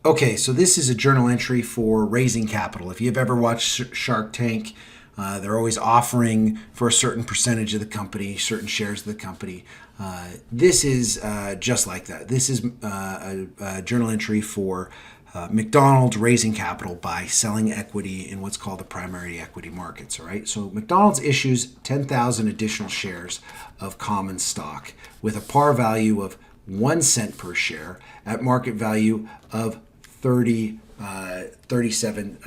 Okay, so this is a journal entry for raising capital. If you've ever watched Shark Tank, they're always offering for a certain percentage of the company, certain shares of the company. This is just like that. This is a journal entry for McDonald's raising capital by selling equity in what's called the primary equity markets. All right. So McDonald's issues 10,000 additional shares of common stock with a par value of 1 cent per share at market value of 37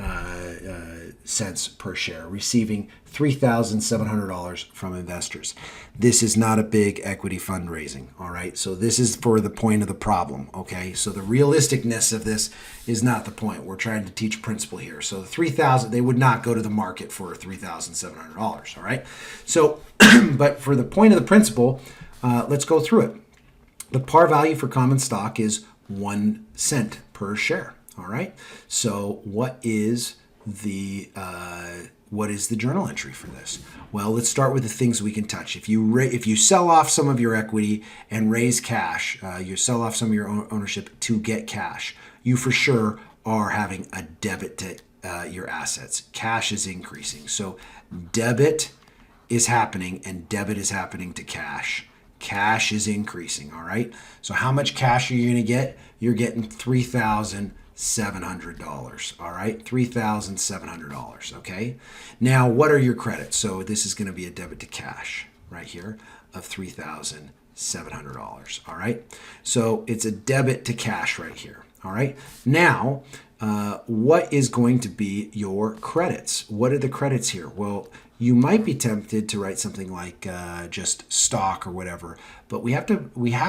cents per share, receiving $3,700 from investors. This is not a big equity fundraising, all right? So this is for the point of the problem, okay? So the realisticness of this is not the point. We're trying to teach principle here. So the 3,000, they would not go to the market for $3,700, all right? So, but for the point of the principle, let's go through it. The par value for common stock is 1 cent per share. All right. So what is the journal entry for this? Well, let's start with the things we can touch. If you sell off some of your equity and raise cash, you sell off some of your ownership to get cash, you for sure are having a debit to your assets. Cash is increasing. So debit is happening and debit is happening to cash. Cash is increasing, all right? So how much cash are you going to get? You're getting $3,700, all right? $3,700, okay? Now, what are your credits? So this is going to be a debit to cash right here of $3,700, all right? So it's a debit to cash right here, all right? Now, what is going to be your credits? What are the credits here? Well, you might be tempted to write something like just stock or whatever, but we have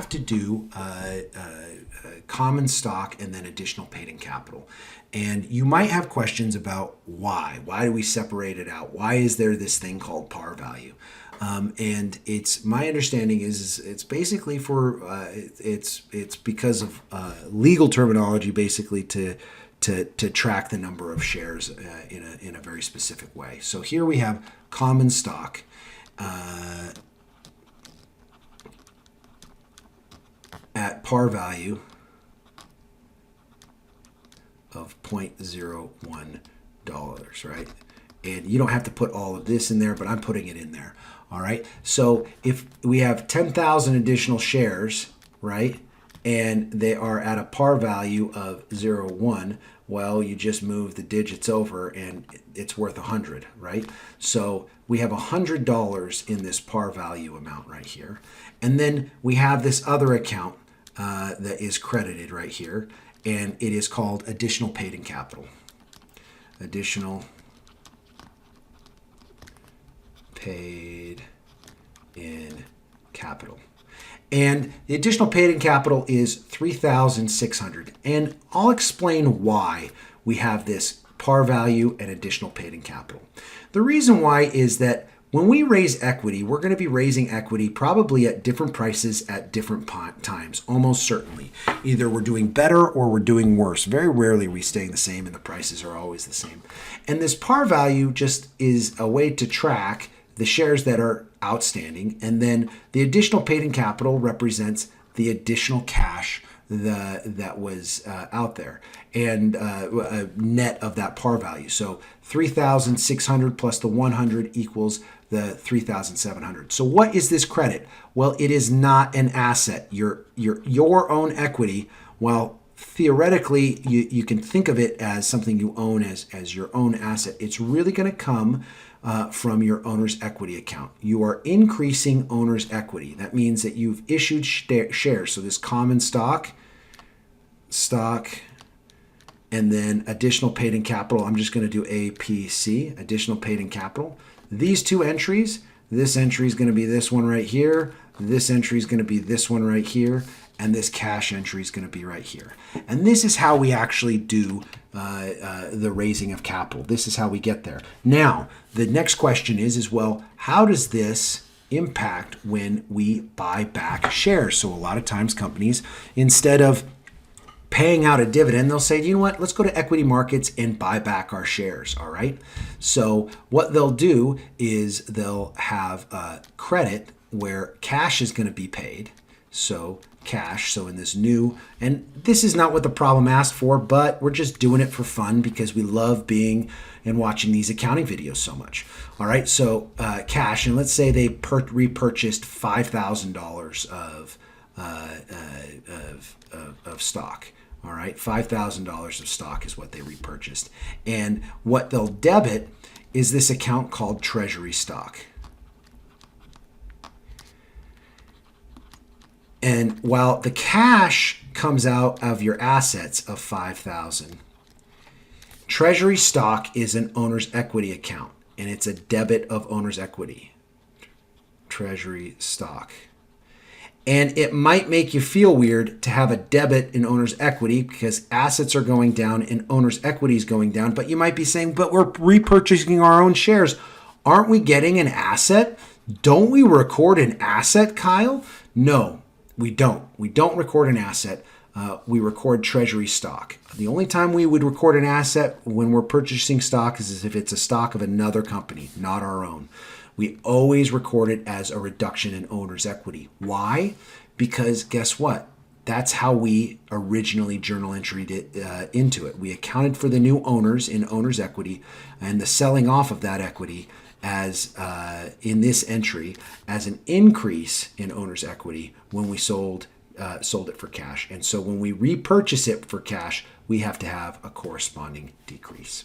to do common stock and then additional paid-in capital. And you might have questions about why. Why do we separate it out? Why is there this thing called par value? And it's my understanding is it's basically for it's because of legal terminology, basically to track the number of shares in a very specific way. So here we have common stock at par value of $0.01, right? And you don't have to put all of this in there, but I'm putting it in there. All right. So if we have 10,000 additional shares, right, and they are at a par value of 0.1, well, you just move the digits over and it's worth 100, right? So we have $100 in this par value amount right here. And then we have this other account that is credited right here, and it is called additional paid-in capital. Additional paid-in capital. And the additional paid-in capital is $3,600. And I'll explain why we have this par value and additional paid-in capital. The reason why is that when we raise equity, we're going to be raising equity probably at different prices at different times, almost certainly. Either we're doing better or we're doing worse. Very rarely are we staying the same and the prices are always the same. And this par value just is a way to track the shares that are outstanding, and then the additional paid-in capital represents the additional cash that was out there, and a net of that par value. So 3,600 plus the 100 equals the 3,700. So what is this credit? Well, it is not an asset. Your own equity, while theoretically you can think of it as something you own as your own asset, it's really going to come from your owner's equity account. You are increasing owner's equity. That means that you've issued shares. So this common stock, and then additional paid-in capital. I'm just going to do APC, additional paid-in capital. These two entries, this entry is going to be this one right here. This entry is going to be this one right here. And this cash entry is going to be right here. And this is how we actually do the raising of capital. This is how we get there. Now, the next question is, well, how does this impact when we buy back shares? So a lot of times companies, instead of paying out a dividend, they'll say, you know what, let's go to equity markets and buy back our shares, all right? So what they'll do is they'll have credit where cash is going to be paid. So cash, so in this new, and this is not what the problem asked for, but we're just doing it for fun because we love being and watching these accounting videos so much. All right, so cash, and let's say they repurchased $5,000 of stock. All right, $5,000 of stock is what they repurchased, and what they'll debit is this account called treasury stock. And while the cash comes out of your assets of $5,000, treasury stock is an owner's equity account, and it's a debit of owner's equity. Treasury stock. And it might make you feel weird to have a debit in owner's equity because assets are going down and owner's equity is going down. But you might be saying, but we're repurchasing our own shares. Aren't we getting an asset? Don't we record an asset, Kyle? No, we don't. We don't record an asset. We record treasury stock. The only time we would record an asset when we're purchasing stock is if it's a stock of another company, not our own. We always record it as a reduction in owner's equity. Why? Because guess what? That's how we originally journal entered into it. We accounted for the new owners in owner's equity and the selling off of that equity as in this entry as an increase in owner's equity when we sold it for cash. And so when we repurchase it for cash, we have to have a corresponding decrease.